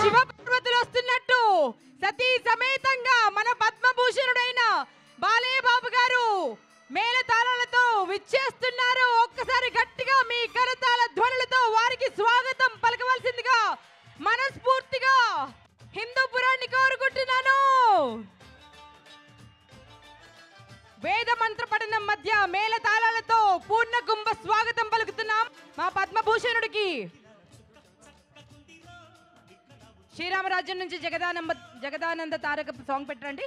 శివపార్వతులు వస్తున్నట్టు సతీ సమేతంగా మన పద్మభూషణుడైన బాలయ్య బాబు గారు మేళతాళాలతో విచ్చేస్తున్నారు. ఒక్కసారి గట్టిగా మీ కరతాళ ధ్వనులతో వారికి స్వాగతం పలకవలసిందిగా మనస్ఫూర్తిగా హిందూపురాన్ని కోరుకుంటున్నాను. వేద మంత్ర పఠనం మధ్య మేళతాళాలతో పూర్ణ కుంభ స్వాగతం పలుకుతున్నాం మా పద్మభూషణుడికి. శ్రీరామరాజ్యం నుంచి జగదానంద తారక సాంగ్ పెట్టండి.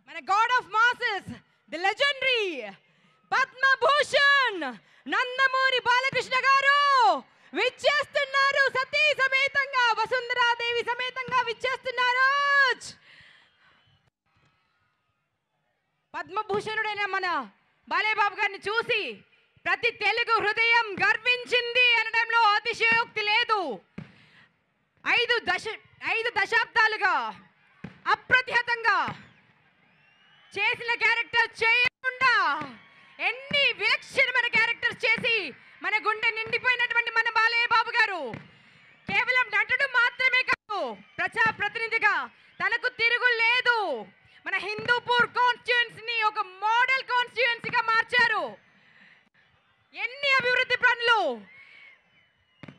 మన God of masses the legendary Padma Bhushan Nandamuri Balakrishna గారు విచ్చేస్తున్నారు. సతీ సమేతంగా వసుంధరాదేవి సమేతంగా విచ్చేస్తున్నారు. పద్మభూషణుడైన మన బాలయ్య బాబు గారిని చూసి ప్రతి తెలుగు హృదయం గర్వించింది అనడంలో అతిశయోక్తి లేదు. 5 దశాబ్దాలుగా అప్రతిహతంగా చేసిన క్యారెక్టర్ చేయకుండా ఎన్ని విలక్షణమైన క్యారెక్టర్స్ చేసి మన గుండె నిండిపోయినటువంటి మన బాలయ్య బాబు గారు కేవలం నటుడు మాత్రమే కాదు, ప్రజా ప్రతినిధిగా తనకు తిరుగు లేదు. మన హిందూపూర్ కాన్స్టిట్యుయెన్సీని ఒక మోడల్ కాన్స్టిట్యుయెన్సీగా మార్చారు. ఎన్ని అభివృద్ధి పనులు,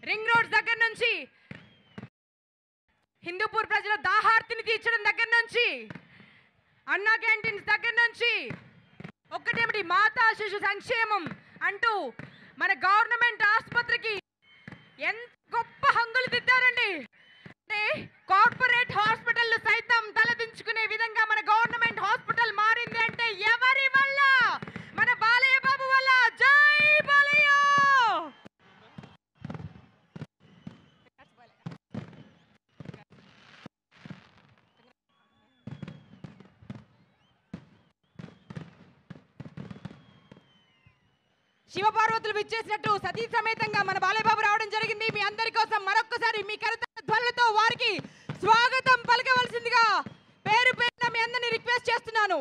రింగ్ రోడ్స్ దగ్గర నుంచి హిందూపూర్ ప్రజల దాహార్తిని తీర్చడం దగ్గర నుంచి, అన్నా క్యాంటీన్స్ దగ్గర నుంచి, ఒక్కటేమిటి మాతా శిశు సంక్షేమం అంటూ మన గవర్నమెంట్ ఆసుపత్రికి ఎంత గొప్ప హంగులు తిట్టారండి. అంటే కార్పొరేట్ హాస్పిటల్ సైతం తలదించుకునే విధంగా మన గవర్నమెంట్ హాస్పిటల్ మారింది అంటే ఎవరి వల్ల? మన బాలయ్య బాబు వల్ల. జై బాలయ్య. శివపార్వతులు విచ్చేసినట్టు సతీ సమేతంగా మన బాలయ్య బాబు రావడం జరిగింది. మీ అందరి కోసం మరొక్కసారి మీ కరతాళ ధ్వనులతో వారికి స్వాగతం పలకవలసిందిగా పేరు పేరున మీ అందరినీ రిక్వెస్ట్ చేస్తున్నాను.